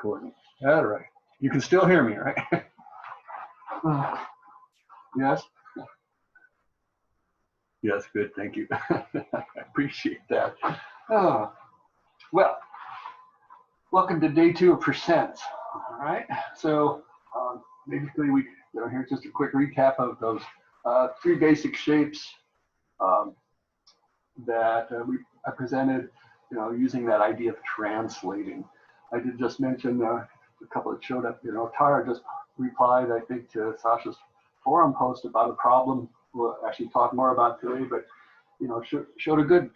recording. All right. You can still hear me, right? Yes? Yes, good. Thank you. I appreciate that. Well, welcome to day 2 of percents. All right. So basically, here's just a quick recap of those 3 basic shapes that I presented, using that idea of translating. I did just mention a couple that showed up. Tara just replied, I think, to Sasha's forum post about a problem we'll actually talk more about today, but showed a good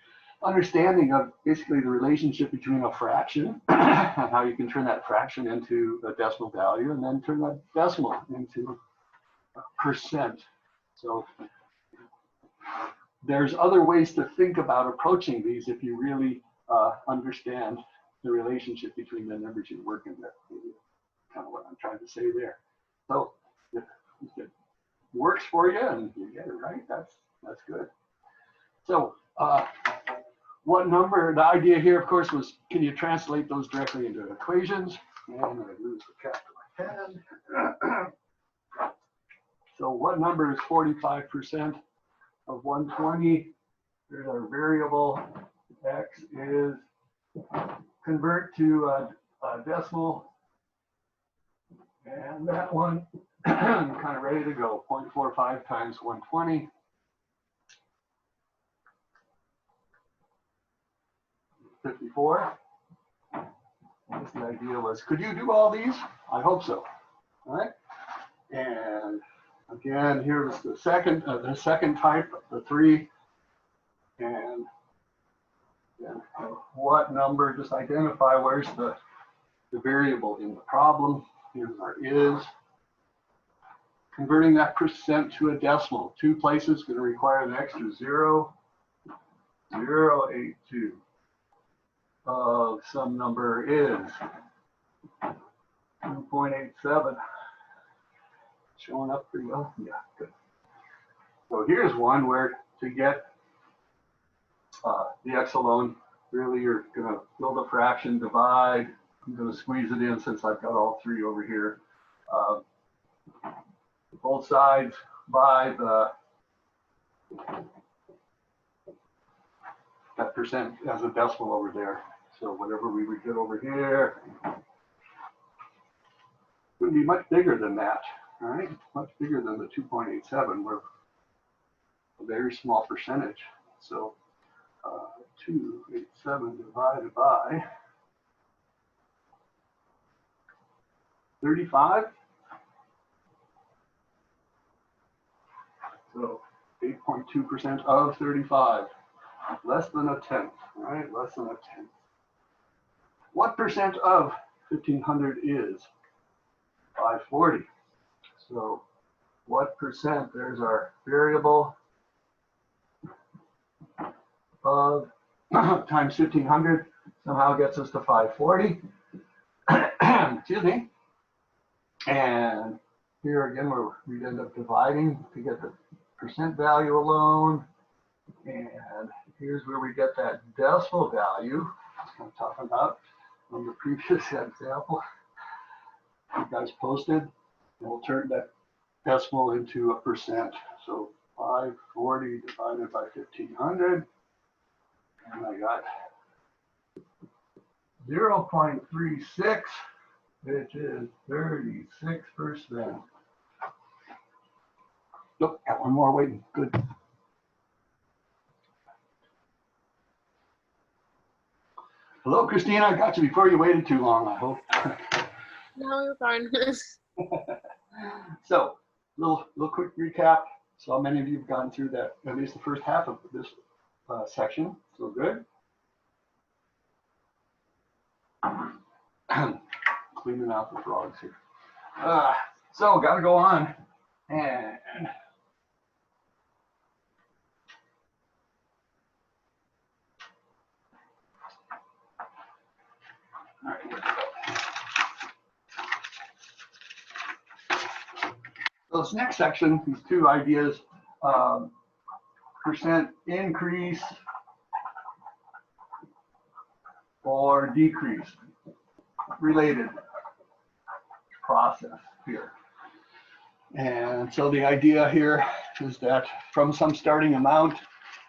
understanding of basically the relationship between a fraction and how you can turn that fraction into a decimal value and then turn that decimal into a percent. So there's other ways to think about approaching these if you really understand the relationship between the numbers you're working with. Kind of what I'm trying to say there. So if it works for you and you get it right, that's good. So what number, the idea here, of course, was can you translate those directly into equations? And I lose the cap to my pen. So what number is 45% of 120? There's our variable. X is convert to a decimal. And that one, kind of ready to go. 0.45 times 120. 54. I guess the idea was, could you do all these? I hope so. All right. And again, here's the second type, the 3. And what number? Just identify where's the variable in the problem. Here's our is. Converting that percent to a decimal. 2 places going to require an extra 0.082 of some number is 2.87. Showing up pretty well. Yeah, good. So here's one where to get the x alone, really you're going to build a fraction, divide. I'm going to squeeze it in since I've got all 3 over here. Both sides by that percent as a decimal over there. So whatever we would get over here would be much bigger than that, all right? Much bigger than the 2.87. We're a very small percentage. So 287 divided by 35. So 8.2% of 35, less than a tenth, right? Less than a tenth. What percent of 1500 is 540? So what percent, there's our variable of times 1500 somehow gets us to 540. Excuse me. And here again, we'd end up dividing to get the percent value alone. And here's where we get that decimal value I'm talking about on the previous example you guys posted. And we'll turn that decimal into a percent. So 540 divided by 1500. And I got 0.36, which is 36%. Nope, got one more waiting. Good. Hello, Christina. I got you before you waited too long, I hope. No, you're fine. So, little quick recap. So many of you have gotten through that, at least the first half of this section. So good. Cleaning out the frogs here. So got to go on and all right, here we go. So this next section, these 2 ideas, percent increase or decrease, related. process here. And so the idea here is that from some starting amount,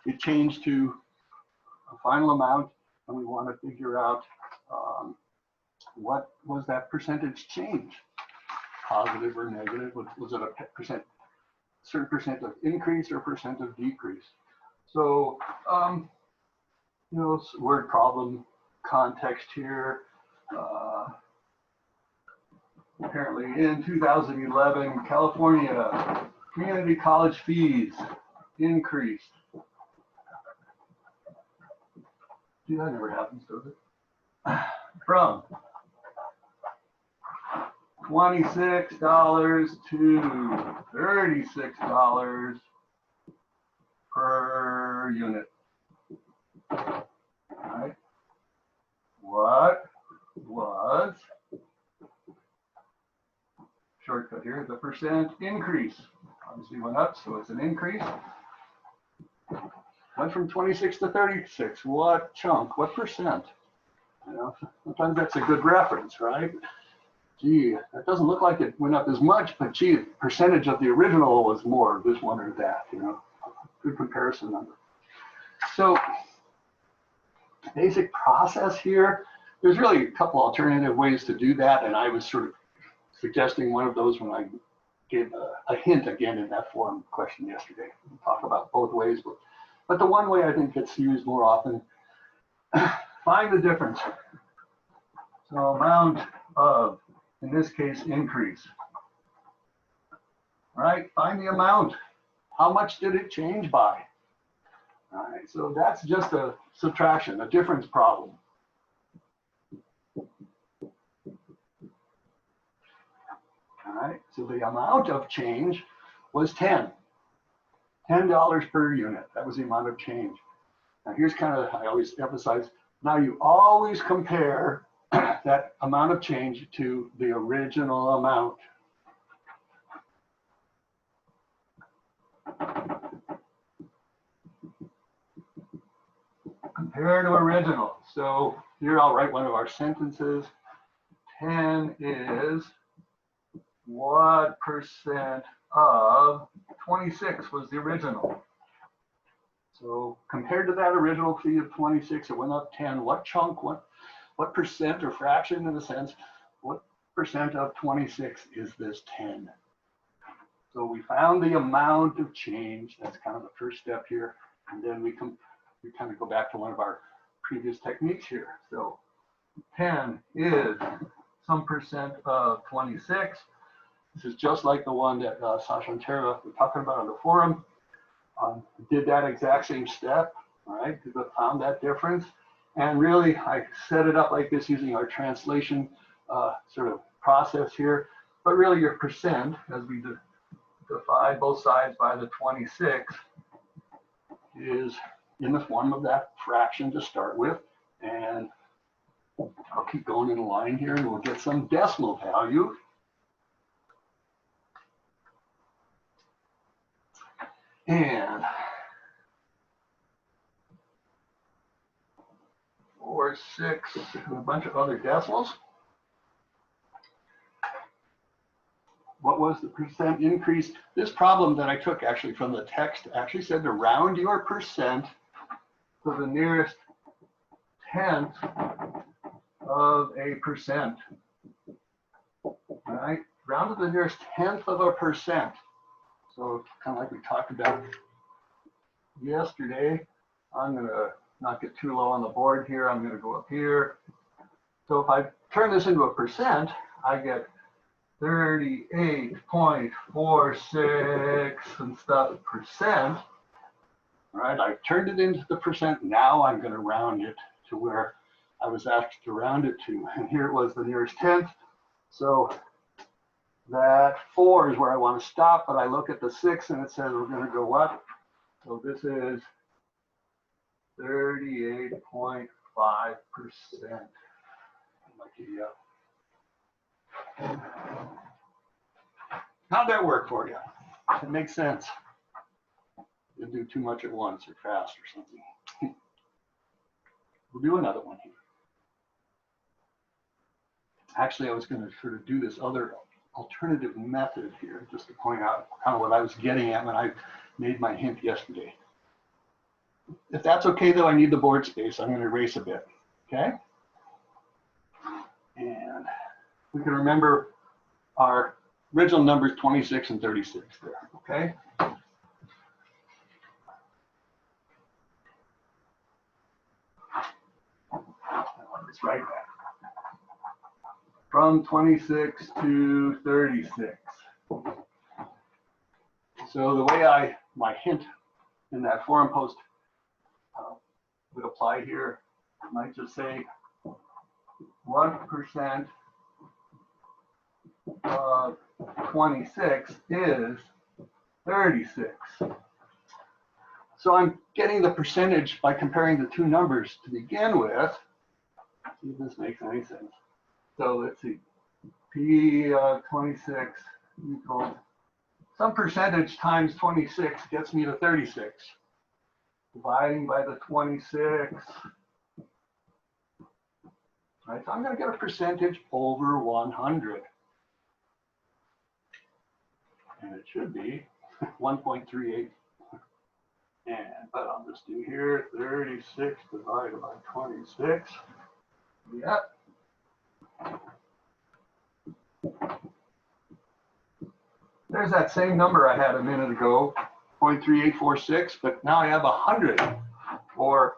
it changed to a final amount, and we want to figure out what was that percentage change, positive or negative? Was it a certain percent of increase or percent of decrease? So, you know, word problem context here. Apparently in 2011, California community college fees increased. Gee, that never happens, does it? From $26 to $36 per unit. All right. What was, shortcut here, the percent increase? Obviously went up, so it's an increase. Went from 26 to 36. What chunk? What percent? You know, sometimes that's a good reference, right? Gee, that doesn't look like it went up as much, but gee, percentage of the original was more, this one or that, you know, good comparison number. So basic process here, there's really a couple alternative ways to do that, and I was sort of suggesting one of those when I gave a hint again in that forum question yesterday. We'll talk about both ways, but the one way I think gets used more often, find the difference. So amount of, in this case, increase. All right, find the amount. How much did it change by? All right, so that's just a subtraction, a difference problem. All right, so the amount of change was $10 per unit. That was the amount of change. Now here's kind of, I always emphasize, now you always compare that amount of change to the original amount. Compare to original. So here I'll write one of our sentences. 10 is what percent of 26 was the original? So compared to that original fee of 26, it went up 10. What chunk, what percent or fraction in a sense, what percent of 26 is this 10? So we found the amount of change. That's kind of the first step here. And then we kind of go back to one of our previous techniques here. So 10 is some percent of 26. This is just like the one that Sasha and Tara were talking about on the forum. Did that exact same step, all right? We found that difference. And really, I set it up like this using our translation sort of process here. But really, your percent, as we divide both sides by the 26, is in the form of that fraction to start with. And I'll keep going in a line here, and we'll get some decimal value. And 4, 6, and a bunch of other decimals. What was the percent increase? This problem that I took actually from the text actually said to round your percent to the nearest tenth of a percent. All right, round to the nearest tenth of a percent. So kind of like we talked about yesterday, I'm going to not get too low on the board here. I'm going to go up here. So if I turn this into a percent, I get 38.46 and stuff percent. All right, I've turned it into the percent. Now I'm going to round it to where I was asked to round it to. And here it was the nearest tenth. So that 4 is where I want to stop, but I look at the 6 and it says we're going to go up. So this is 38.5%. How'd that work for you? It makes sense. You do too much at once or fast or something. We'll do another one here. Actually, I was going to sort of do this other alternative method here, just to point out kind of what I was getting at when I made my hint yesterday. If that's okay, though, I need the board space. I'm going to erase a bit, okay? And we can remember our original numbers 26 and 36 there, okay? Let's write that. From 26 to 36. So the way my hint in that forum post would apply here, I might just say, what percent of 26 is 36? So I'm getting the percentage by comparing the two numbers to begin with. See if this makes any sense. So let's see, P 26 equals some percentage times 26 gets me to 36. Dividing by the 26. Right, so I'm going to get a percentage over 100. And it should be 1.38. But I'll just do here 36 divided by 26. Yep. There's that same number I had a minute ago, 0.3846, but now I have 100, or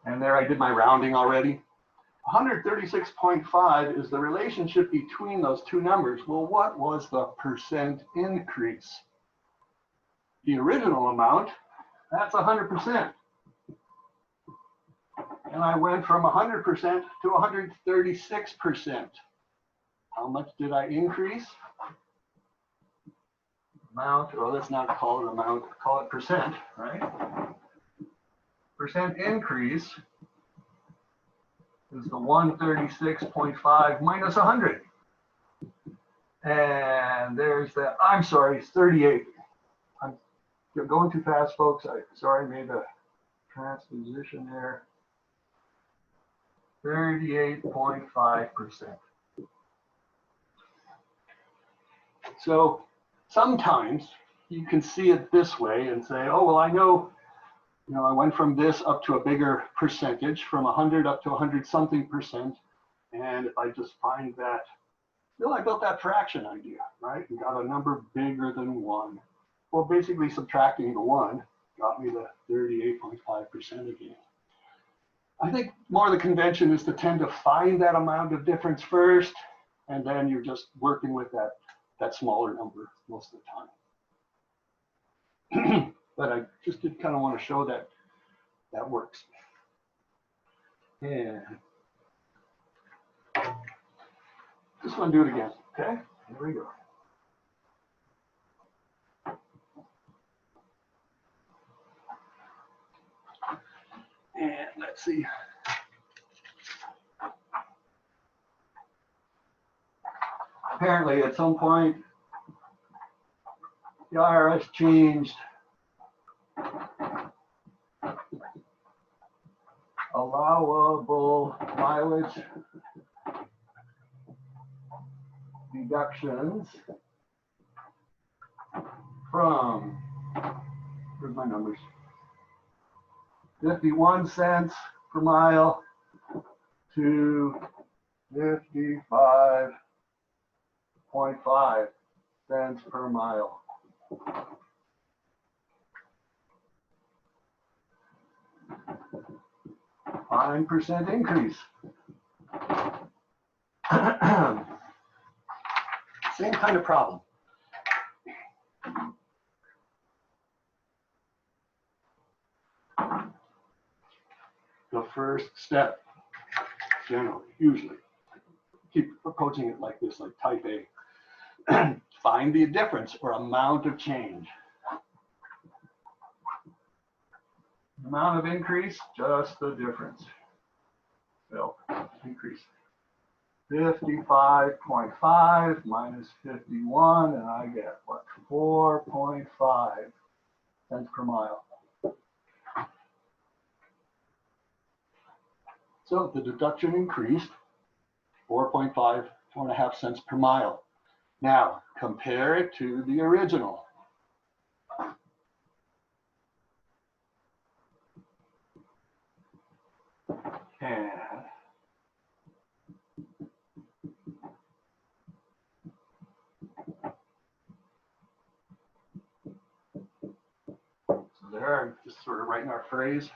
and there I did my rounding already. 136.5 is the relationship between those two numbers. Well, what was the percent increase? The original amount, that's 100%. And I went from 100% to 136%. How much did I increase? Amount, or let's not call it amount, call it percent, right? Percent increase is the 136.5 minus 100. And there's that, I'm sorry, it's 38. I'm going too fast, folks. Sorry, I made a transposition there. 38.5%. So sometimes you can see it this way and say, oh, well, I know, I went from this up to a bigger percentage, from 100 up to 100 something percent. And if I just find that, I built that fraction idea, right? And got a number bigger than 1. Well, basically subtracting the 1 got me the 38.5% again. I think more of the convention is to tend to find that amount of difference first, and then you're just working with that smaller number most of the time. But I just did kind of want to show that that works. And just want to do it again, okay? Here we go. And let's see. Apparently, at some point, the IRS changed allowable mileage deductions from, where's my numbers? 51 cents per mile to 55.5 cents per mile. % increase. Same kind of problem. The first step, generally, usually, keep approaching it like this, like type A. Find the difference or amount of change. Amount of increase, just the difference. So increase 55.5 minus 51, and I get what? 4.5 cents per mile. So the deduction increased 4.5, 4.5 cents per mile. Now compare it to the original. And so there, I'm just sort of writing our phrase.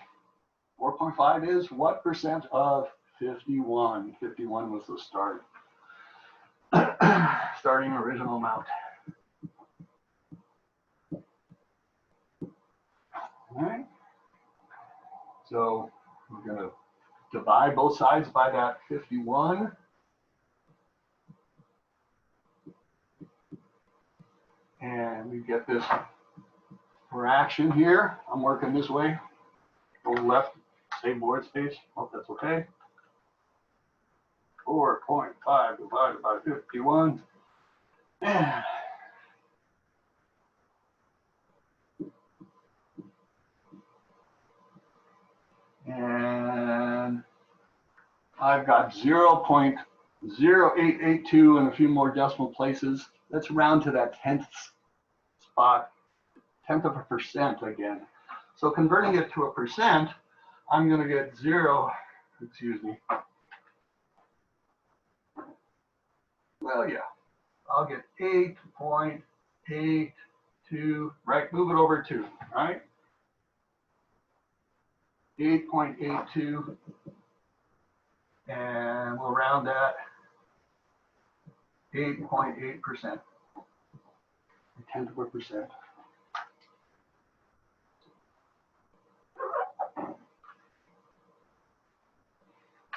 4.5 is what percent of 51? 51 was the start. Starting original amount. All right. So we're going to divide both sides by that 51. And we get this fraction here. I'm working this way. Go left, save board space. Hope that's okay. 4.5 divided by 51. And I've got 0.0882 and a few more decimal places. Let's round to that 10th spot, 10th of a percent again. So converting it to a percent, I'm going to get well, yeah, I'll get 8.82, right? Move it over 2, right? 8.82, and we'll round that 8.8%, a tenth of a percent.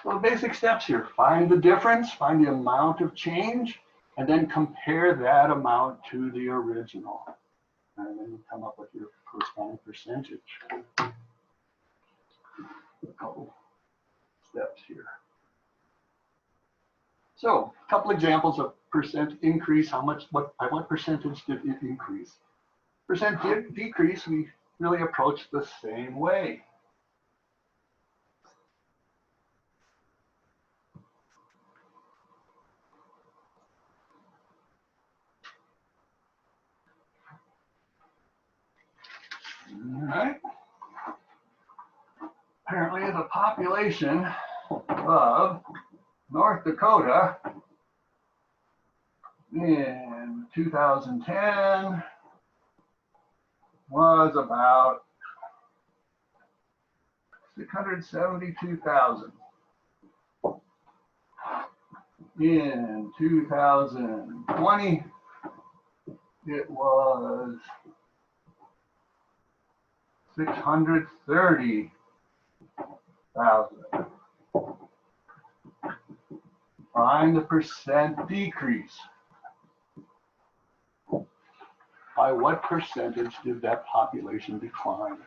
So the basic steps here, find the difference, find the amount of change, and then compare that amount to the original. And then you come up with your corresponding percentage. A couple steps here. So a couple examples of percent increase, by what percentage did it increase? Percent decrease, we really approach the same way. All right. Apparently the population of North Dakota in 2010 was about 672,000. In 2020, it was 630,000. Find the percent decrease. By what percentage did that population decline?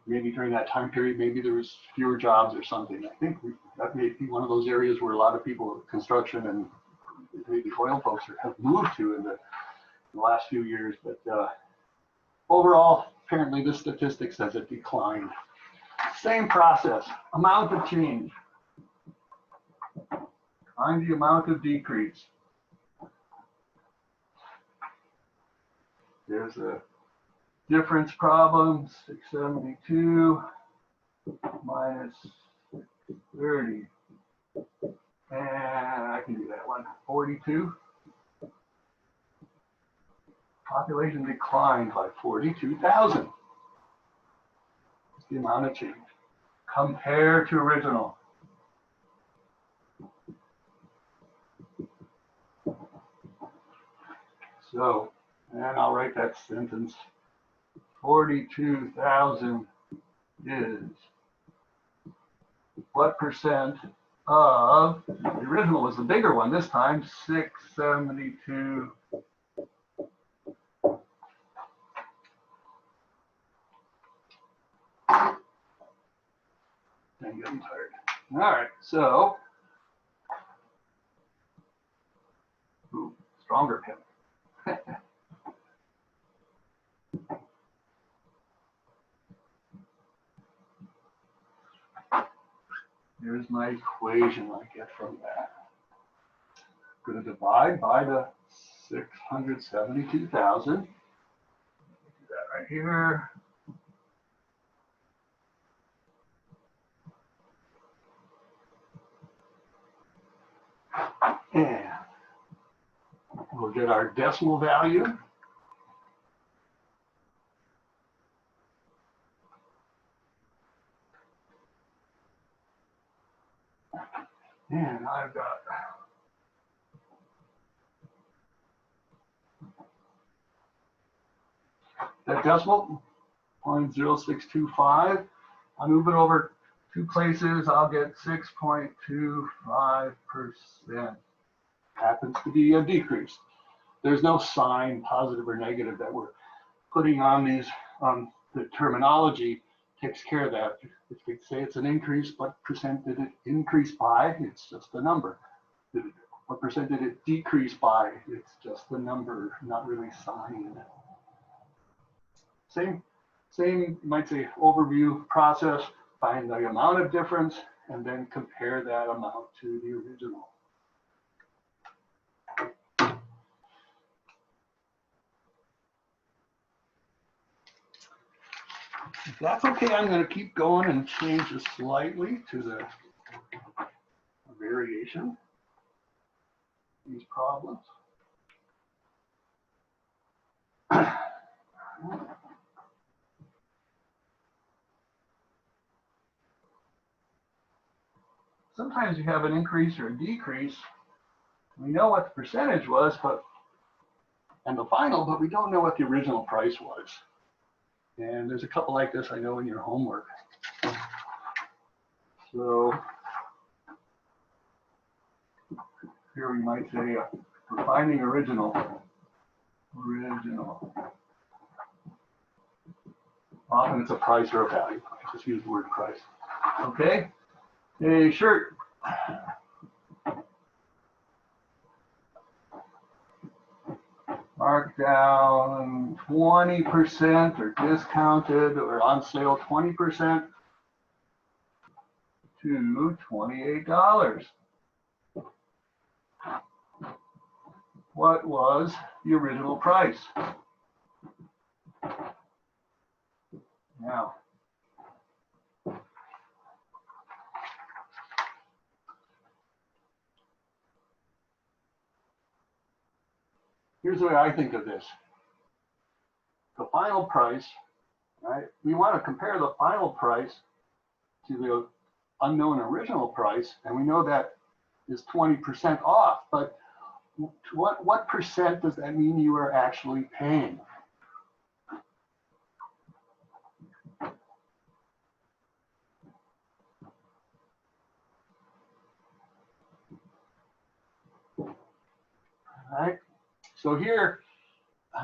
Maybe during that time period, maybe there was fewer jobs or something. I think that may be one of those areas where a lot of people, construction and maybe oil folks have moved to in the last few years. But overall, apparently this statistic says it declined. Same process, amount of change. Find the amount of decrease. There's a difference problem, 672 minus 630. And I can do that one, 42. Population declined by 42,000. That's the amount of change. Compare to original. So, and I'll write that sentence. 42,000 is what percent of, the original was the bigger one this time, 672. I'm getting tired. All right, so, stronger pen. Here's my equation I get from that. I'm going to divide by the 672,000. Do that right here. And we'll get our decimal value. And I've got that decimal, 0.0625. I'll move it over 2 places, I'll get 6.25%. Happens to be a decrease. There's no sign, positive or negative, that we're putting on these. The terminology takes care of that. If they say it's an increase, what percent did it increase by? It's just a number. What percent did it decrease by? It's just a number, not really sign. Same, you might say overview process, find the amount of difference, and then compare that amount to the original. If that's okay, I'm going to keep going and change this slightly to the variation, these problems. Sometimes you have an increase or a decrease. We know what the percentage was, and the final, but we don't know what the original price was. And there's a couple like this I know in your homework. So here we might say we're finding original. Often it's a price or a value. I just use the word price. Okay. A shirt. Marked down 20% or discounted or on sale 20% to $28. What was the original price? Now, here's the way I think of this. The final price, right? We want to compare the final price to the unknown original price, and we know that is 20% off, but what percent does that mean you are actually paying? All right. So here,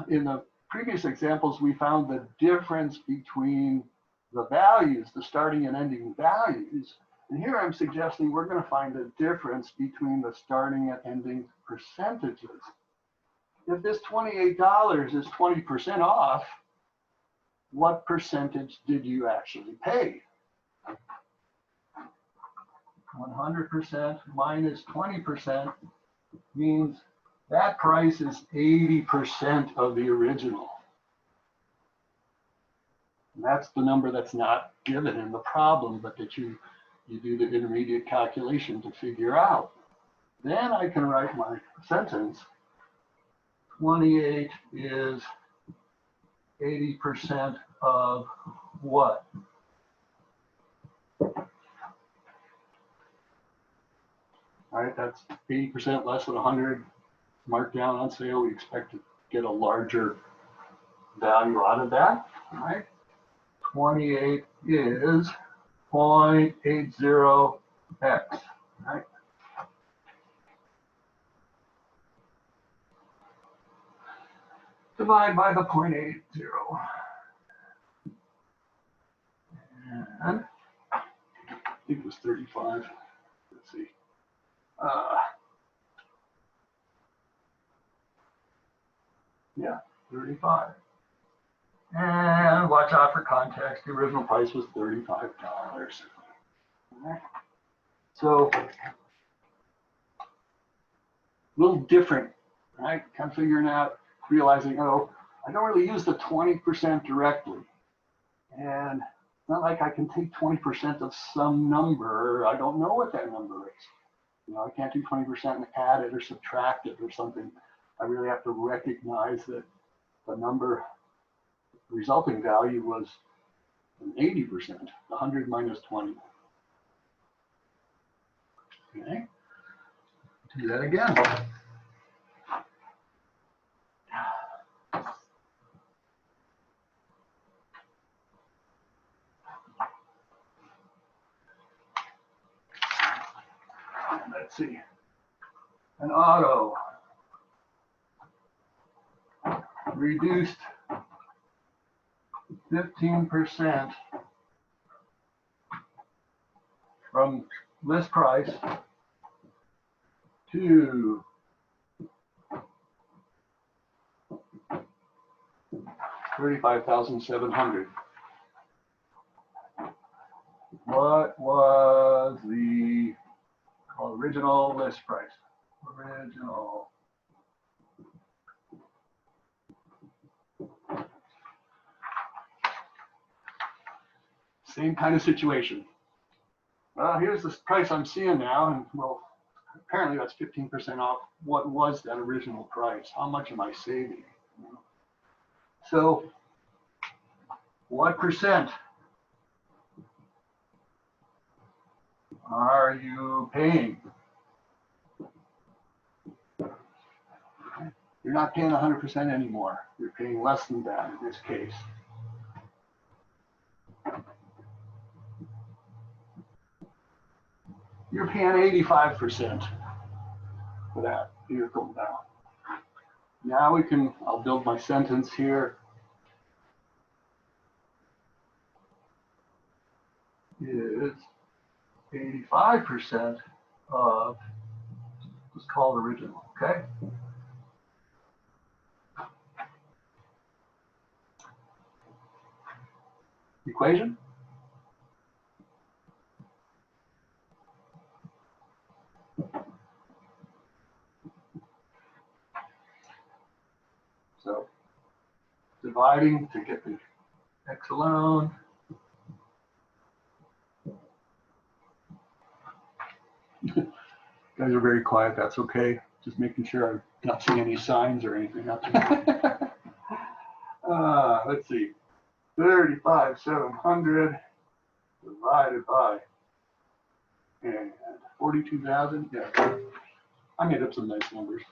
in the previous examples, we found the difference between the values, the starting and ending values. And here I'm suggesting we're going to find the difference between the starting and ending percentages. If this $28 is 20% off, what percentage did you actually pay? 100% minus 20% means that price is 80% of the original. And that's the number that's not given in the problem, but that you do the intermediate calculation to figure out. Then I can write my sentence. 28 is 80% of what? All right, that's 80% less than 100. Marked down on sale, we expect to get a larger value out of that. All right, 28 is 0.80x. Right? Divide by the 0.80. And I think it was 35. Let's see. Yeah, 35. And watch out for context. The original price was $35. All right. So a little different, right? Kind of figuring out, realizing, oh, I don't really use the 20% directly. And it's not like I can take 20% of some number. I don't know what that number is. You know, I can't do 20% and add it or subtract it or something. I really have to recognize that the number resulting value was an 80%, 100 minus 20. Okay, do that again. Let's see, an auto reduced 15% from list price to 35,700. What was the original list price? Original. Same kind of situation. Well, here's the price I'm seeing now, and well, apparently that's 15% off. What was that original price? How much am I saving? So, what percent are you paying? You're not paying 100% anymore. You're paying less than that in this case. You're paying 85% for that vehicle now. Now we can, I'll build my sentence here. Is 85% of, let's call it original, okay? Equation? So dividing to get the x alone. Guys are very quiet, that's okay. Just making sure I'm not seeing any signs or anything. Let's see, 35,700 divided by, and 42,000, yeah. I made up some nice numbers.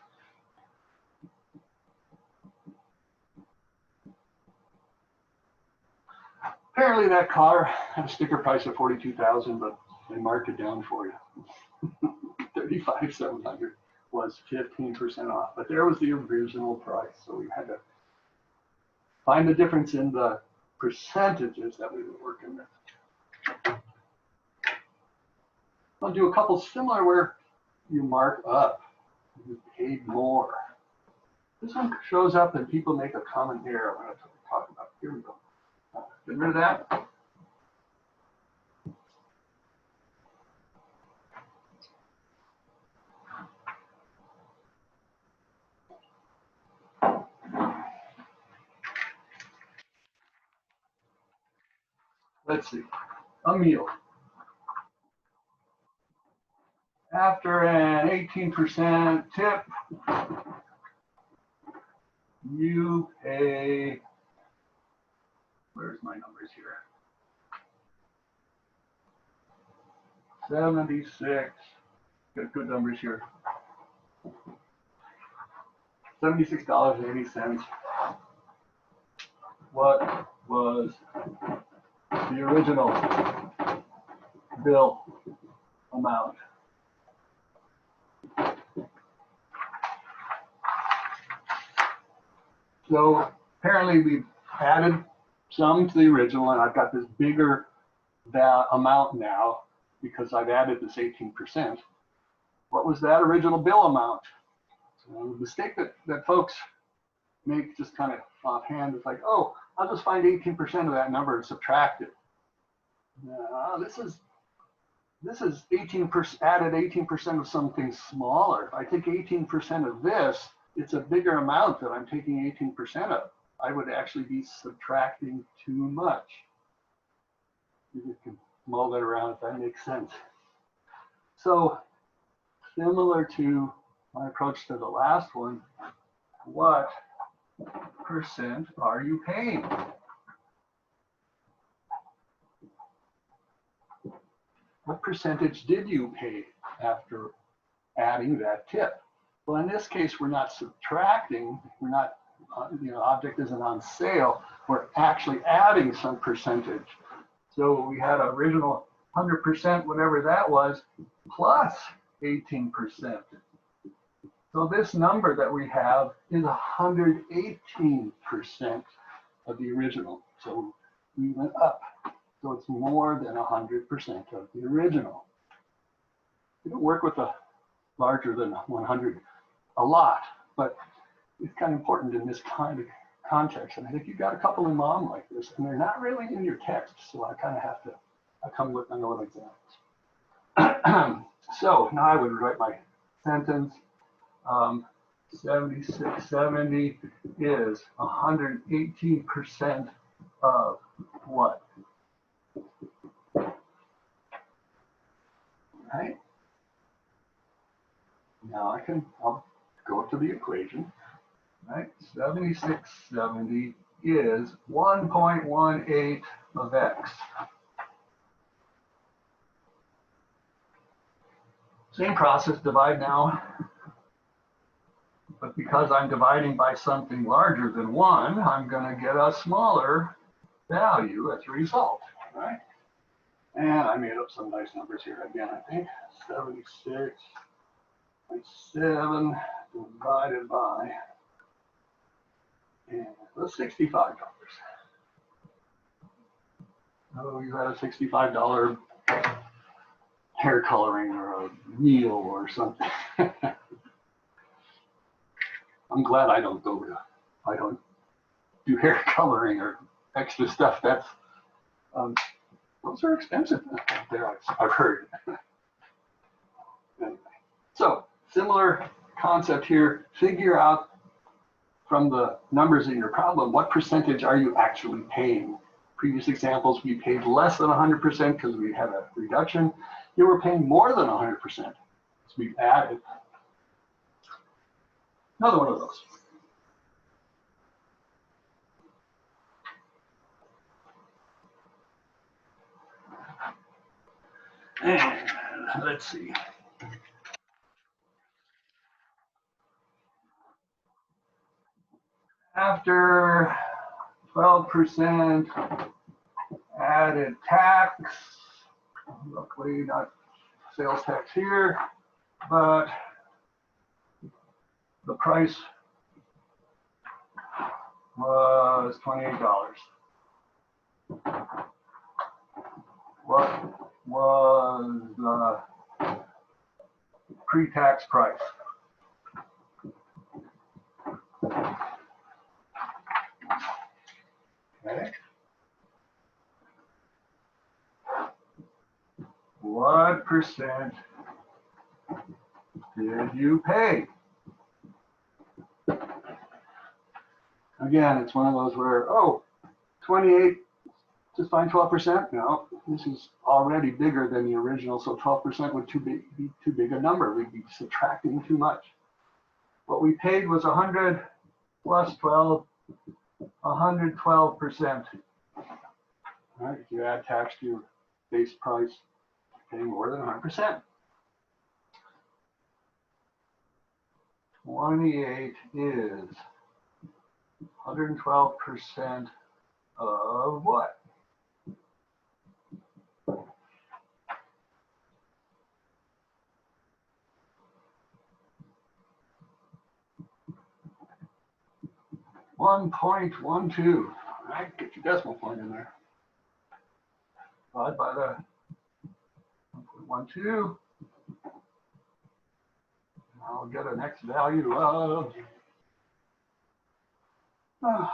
Apparently that car had a sticker price of 42,000, but they marked it down for you. 35,700 was 15% off, but there was the original price. So we had to find the difference in the percentages that we were working with. I'll do a couple similar where you mark up, you paid more. This one shows up and people make a common error when I talk about. Here we go. Get rid of that. Let's see, a meal. After an 18% tip, you pay, where's my numbers here? 76, got good numbers here. $76.80. What was the original bill amount? So apparently we've added some to the original, and I've got this bigger amount now because I've added this 18%. What was that original bill amount? So the mistake that folks make just kind of offhand is like, oh, I'll just find 18% of that number and subtract it. This is this is 18%, added 18% of something smaller. If I take 18% of this, it's a bigger amount that I'm taking 18% of. I would actually be subtracting too much. You can mull that around if that makes sense. So similar to my approach to the last one, what percent are you paying? What percentage did you pay after adding that tip? Well, in this case, we're not subtracting, we're not, object isn't on sale, we're actually adding some percentage. So we had original 100%, whatever that was, plus 18%. So this number that we have is 118% of the original. So we went up. So it's more than 100% of the original. We don't work with a larger than 100 a lot, but it's kind of important in this kind of context. And I think you've got a couple in Mom like this, and they're not really in your text, so I kind of have to, I come with my own examples. So now I would write my sentence. 7670 is 118% of what? Right? Now I'll go to the equation. Right? 7670 is 1.18 of x. Same process, divide now. But because I'm dividing by something larger than 1, I'm going to get a smaller value as a result. Right? And I made up some nice numbers here again, I think. 76.7 divided by, and that's $65. Oh, you had a $65 hair coloring or a meal or something. I'm glad I don't do hair coloring or extra stuff. That's, those are expensive out there, I've heard. Anyway, so similar concept here. Figure out from the numbers in your problem, what percentage are you actually paying? Previous examples, we paid less than 100% because we had a reduction. Here we're paying more than 100%. So we've added. Another one of those. And let's see. After 12% added tax, luckily not sales tax here, but the price was $28. What was the pre-tax price? Okay. What percent did you pay? Again, it's one of those where, 28, just find 12%. No, this is already bigger than the original, so 12% would be too big a number. We'd be subtracting too much. What we paid was 100 plus 12, 112%. All right, if you add tax to your base price, paying more than 100%. 28 is 112% of what? $1.12. All right, get your decimal point in there. Divide by the 1.12. I'll get a next value of one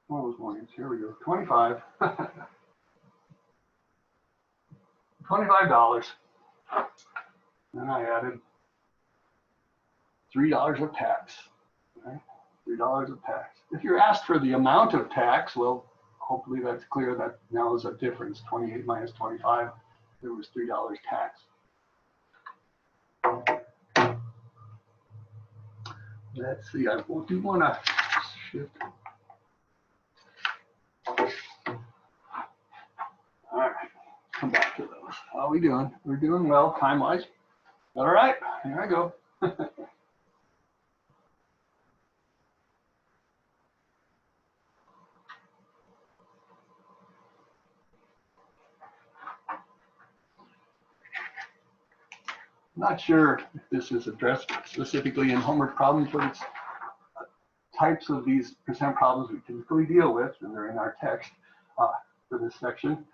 of those mornings. Here we go. 25. $25. Then I added $3 of tax. Right? $3 of tax. If you're asked for the amount of tax, well, hopefully that's clear that now is a difference. 28 minus 25, there was $3 tax. Let's see, I do want to shift. All right, come back to those. How are we doing? We're doing well time-wise. All right, here I go. Not sure if this is addressed specifically in homework problems, but it's types of these percent problems we typically deal with, and they're in our text for this section.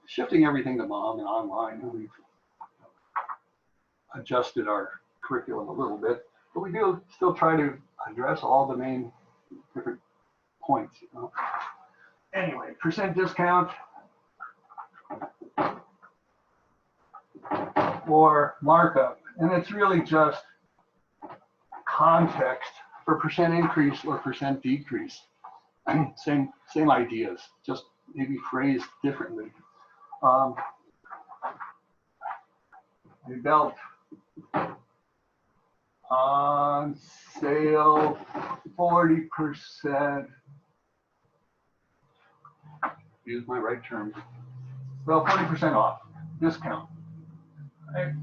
Shifting everything to mom and online, and we've adjusted our curriculum a little bit, but we do still try to address all the main different points. You know? Anyway, percent discount or markup, and it's really just context for percent increase or percent decrease. Same ideas, just maybe phrased differently. A belt on sale 40%. Use my right terms. Well, 40% off discount. Right?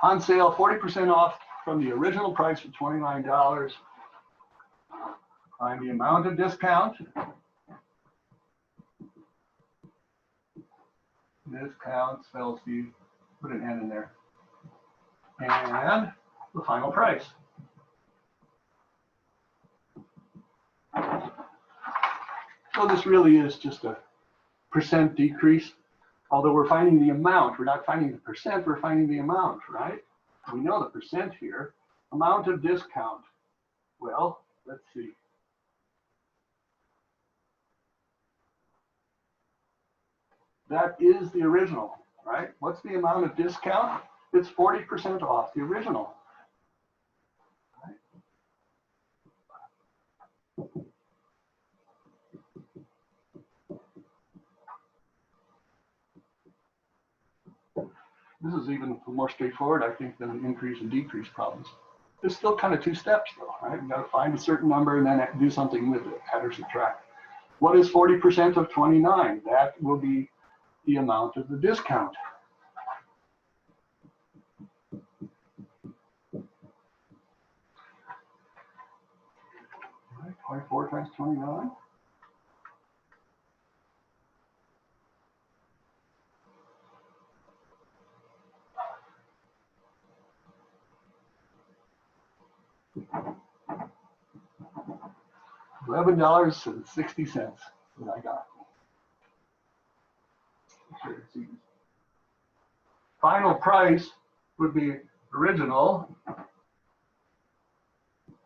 On sale, 40% off from the original price of $29. Find the amount of discount. Discount spells the, put an N in there. And the final price. So this really is just a percent decrease. Although we're finding the amount, we're not finding the percent, we're finding the amount, right? We know the percent here. Amount of discount. Well, let's see. That is the original, right? What's the amount of discount? It's 40% off the original. Right? This is even more straightforward, I think, than the increase and decrease problems. There's still kind of two steps, though, right? You got to find a certain number and then do something with it, add or subtract. What is 40% of 29? That will be the amount of the discount. All right, 24 times 29. $11.60 that I got. Sure it's easy. Final price would be original,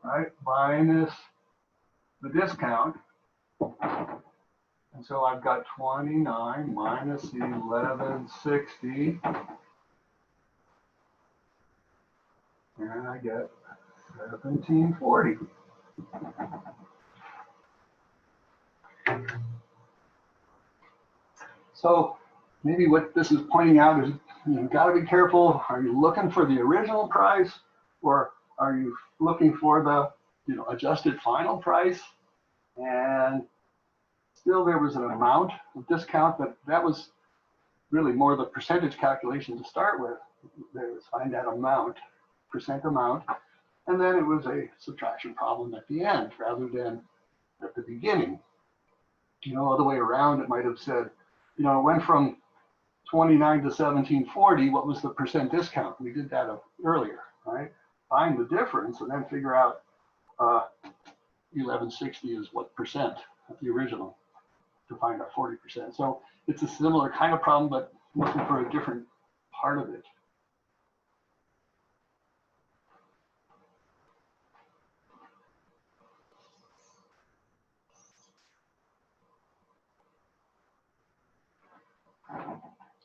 right, minus the discount. And so I've got 29 minus 1160. And I get 1740. So maybe what this is pointing out is you've got to be careful. Are you looking for the original price, or are you looking for the adjusted final price? And still there was an amount of discount, but that was really more the percentage calculation to start with. There was find that amount, percent amount, and then it was a subtraction problem at the end rather than at the beginning. Other way around, it might have said, it went from 29 to 1740. What was the percent discount? We did that earlier, right? Find the difference and then figure out 1160 is what percent of the original to find out 40%. So it's a similar kind of problem, but looking for a different part of it.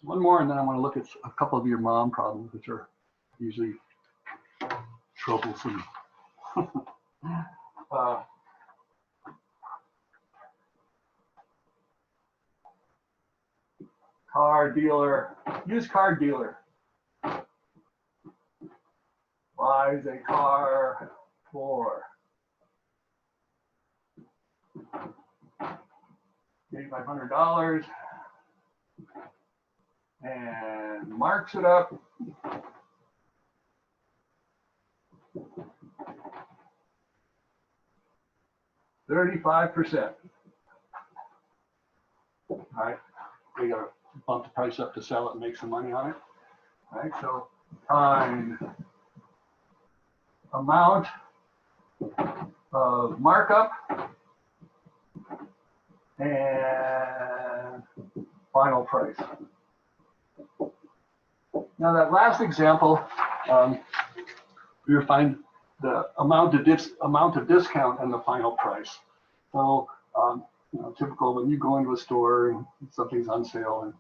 one more, and then I want to look at a couple of your mom problems, which are usually troublesome. Car dealer, used car dealer buys a car for $8,500 and marks it up $35%. All right, we got to bump the price up to sell it and make some money on it. All right, so find amount of markup and final price. Now that last example, you find the amount of discount and the final price. So you know, typical when you go into a store and something's on sale and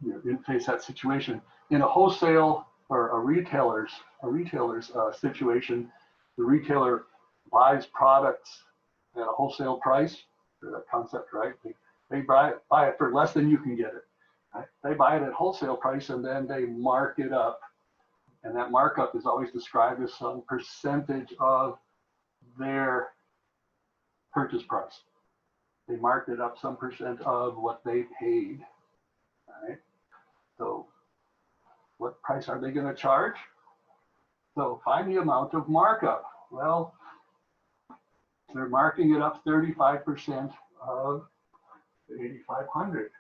you face that situation. In a wholesale or a retailer's situation, the retailer buys products at a wholesale price. For that concept, right? They buy it for less than you can get it. Right? They buy it at wholesale price and then they mark it up. And that markup is always described as some percentage of their purchase price. They marked it up some percent of what they paid. All right. So what price are they going to charge? So find the amount of markup. Well, they're marking it up 35% of the 8,500.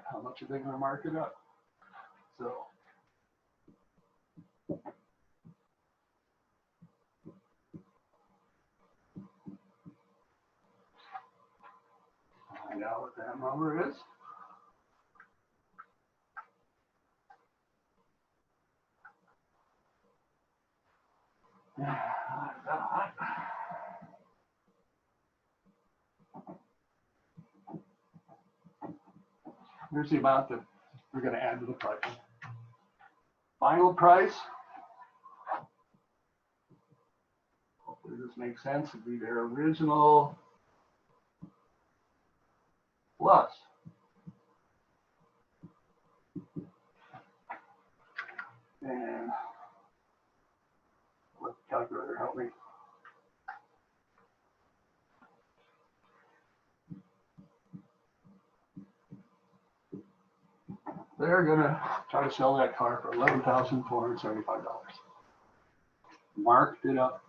How much are they going to mark it up? So find out what that number is. Here's the amount that we're going to add to the price. Final price. Hopefully this makes sense. It'd be their original plus. And let the calculator help me. They're going to try to sell that car for $11,475. Marked it up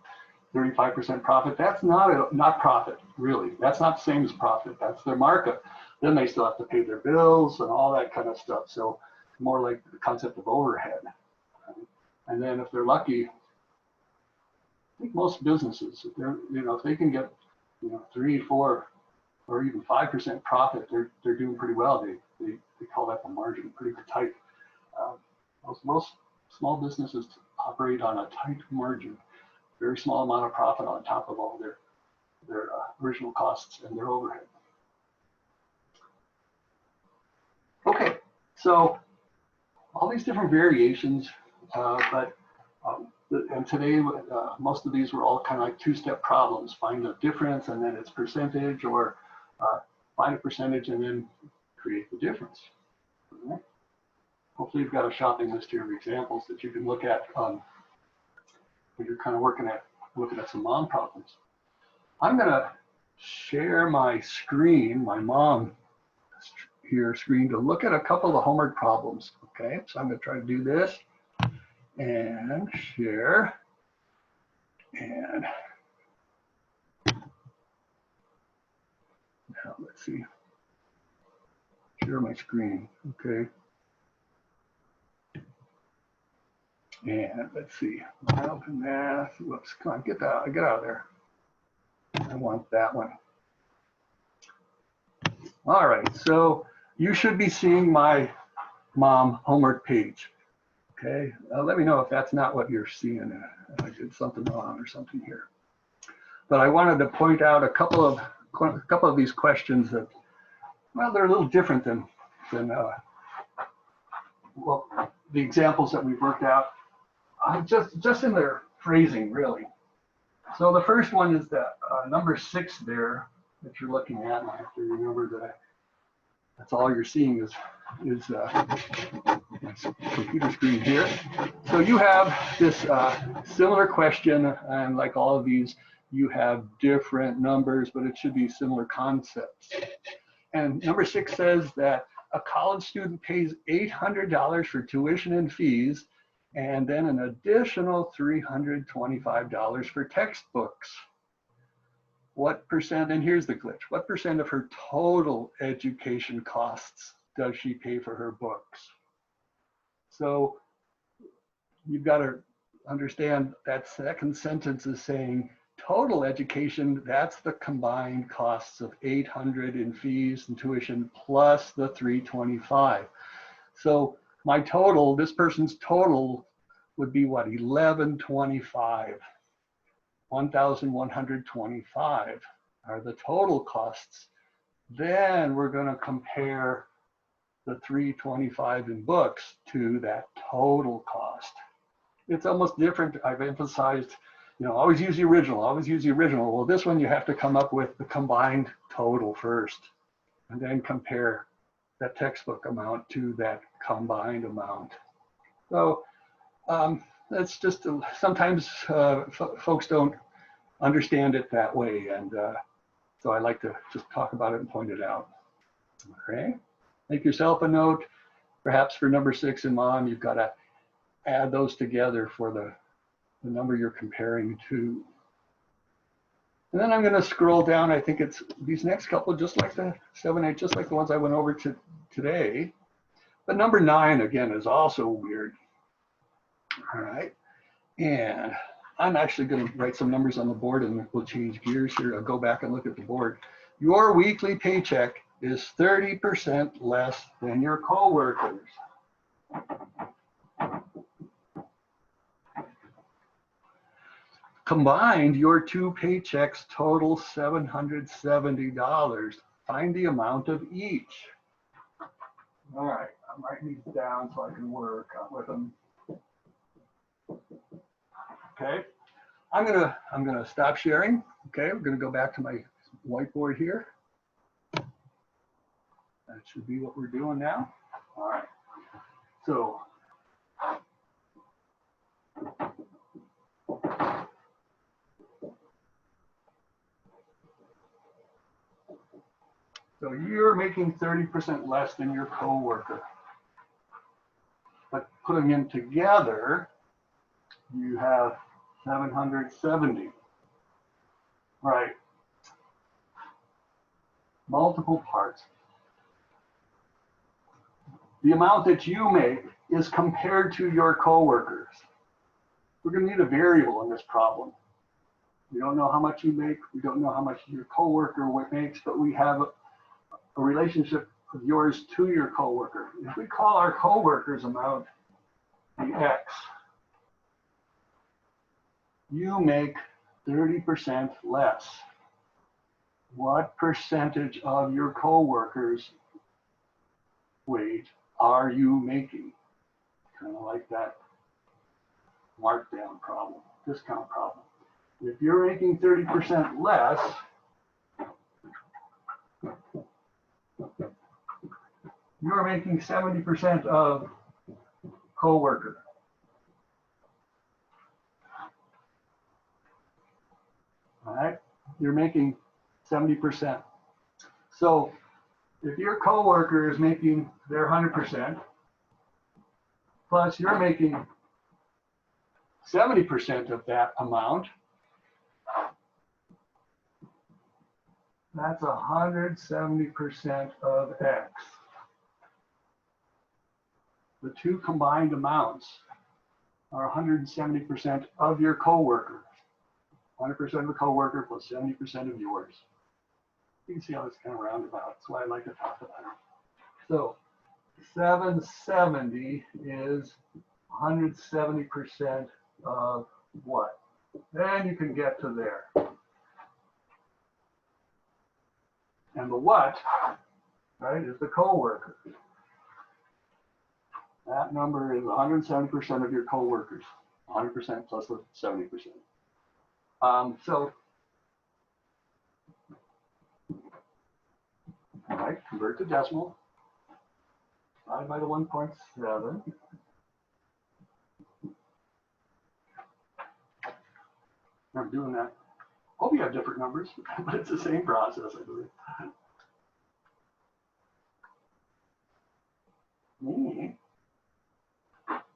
35% profit. That's not profit, really. That's not the same as profit. That's their markup. Then they still have to pay their bills and all that kind of stuff. So more like the concept of overhead. And then if they're lucky, I think most businesses, if they're, if they can get, 3, 4, or even 5% profit, they're doing pretty well. They call that the margin, pretty tight. Most small businesses operate on a tight margin, very small amount of profit on top of all their original costs and their overhead. Okay, so all these different variations, and today most of these were all kind of like two-step problems. Find the difference and then its percentage, or find a percentage and then create the difference. Right. Hopefully you've got a shopping list here of examples that you can look at when you're kind of looking at some mom problems. I'm going to share my screen, my mom here screen, to look at a couple of the homework problems. Okay, so I'm going to try to do this and share, and now let's see. Share my screen, okay. And let's see, Open Math, whoops, come on, get out of there. I want that one. All right, so you should be seeing my mom homework page. Okay, let me know if that's not what you're seeing. I did something wrong or something here. But I wanted to point out a couple of these questions that, well, they're a little different than well, the examples that we've worked out, just in their phrasing, really. So the first one is that number 6 there that you're looking at. And I have to remember that that's all you're seeing is computer screen here. So you have this similar question, and like all of these, you have different numbers, but it should be similar concepts. And number 6 says that a college student pays $800 for tuition and fees, and then an additional $325 for textbooks. What percent, and here's the glitch, what percent of her total education costs does she pay for her books? So you've got to understand that second sentence is saying total education, that's the combined costs of $800 in fees and tuition plus the $325. So my total, this person's total would be what, $1,125. 1,125 are the total costs. Then we're going to compare the $325 in books to that total cost. It's almost different. I've emphasized, always use the original, always use the original. Well, this one you have to come up with the combined total first, and then compare that textbook amount to that combined amount. So that's just, sometimes folks don't understand it that way. And so I like to just talk about it and point it out. Okay, make yourself a note. Perhaps for number 6 and Mom, you've got to add those together for the number you're comparing to. And then I'm going to scroll down. I think it's these next couple, just like the 7, 8, just like the ones I went over today. But number 9, again, is also weird. All right. And I'm actually going to write some numbers on the board, and we'll change gears here. I'll go back and look at the board. Your weekly paycheck is 30% less than your coworkers. Combined, your 2 paychecks total $770. Find the amount of each. All right, I'm writing these down so I can work with them. Okay, I'm gonna stop sharing. Okay, we're gonna go back to my whiteboard here. That should be what we're doing now. All right, so you're making 30% less than your coworker, but putting them together, you have 770. Right. Multiple parts. The amount that you make is compared to your coworkers. We're going to need a variable in this problem. We don't know how much you make. We don't know how much your coworker makes, but we have a relationship of yours to your coworker. If we call our coworker's amount the X, you make 30% less. What percentage of your coworkers' wage are you making? Kind of like that markdown problem, discount problem. If you're making 30% less, you're making 70% of coworker. All right, you're making 70%. So if your coworker is making their 100%, plus you're making 70% of that amount, that's 170% of X. The 2 combined amounts are 170% of your coworker. 100% of the coworker plus 70% of yours. You can see how it's kind of roundabout. That's why I like to talk about it. So 770 is 170% of what? Then you can get to there. And the what, right, is the coworker. That number is 170% of your coworkers. 100% plus the 70%. So, all right, convert to decimal. Divide by the 1.7. I'm doing that. Hope you have different numbers, but it's the same process, I believe.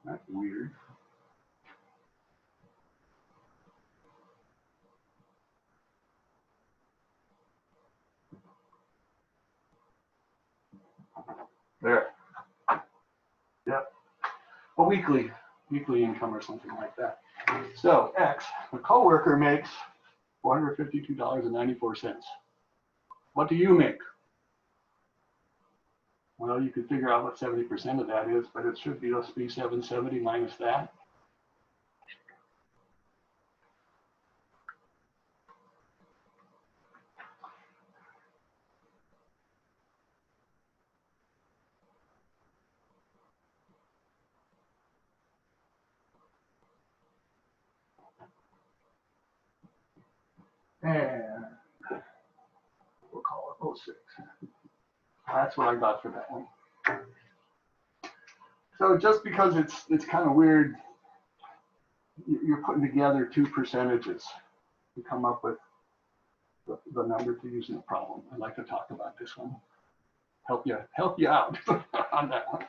That's weird. There. Yep. A weekly income or something like that. So X, the coworker makes $452.94. What do you make? Well, you can figure out what 70% of that is, but it should be just be 770 minus that. And we'll call it 06. That's what I got for that one. So just because it's kind of weird, you're putting together two percentages to come up with the number to use in a problem. I'd like to talk about this one. Help you out on that one.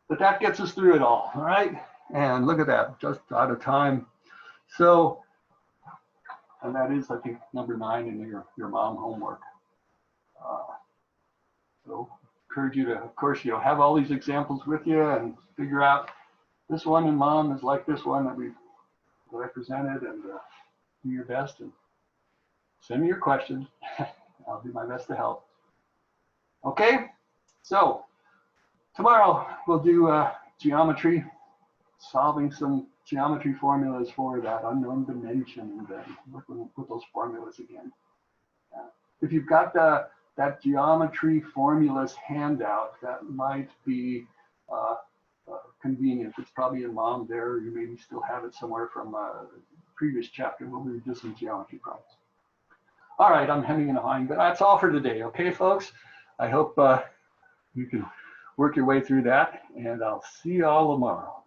But that gets us through it all right? And look at that, just out of time. So, and that is, I think, number 9 in your mom homework. So, encourage you to, of course, have all these examples with you and figure out this one in mom is like this one that I presented, and do your best and send me your questions. I'll do my best to help. Okay, so tomorrow we'll do geometry, solving some geometry formulas for that unknown dimension, and we'll put those formulas again. If you've got that geometry formulas handout, that might be convenient. It's probably in mom there. You maybe still have it somewhere from a previous chapter where we did some geometry problems. All right, I'm hemming and hawing, but that's all for today. Okay, folks? I hope you can work your way through that, and I'll see you all tomorrow.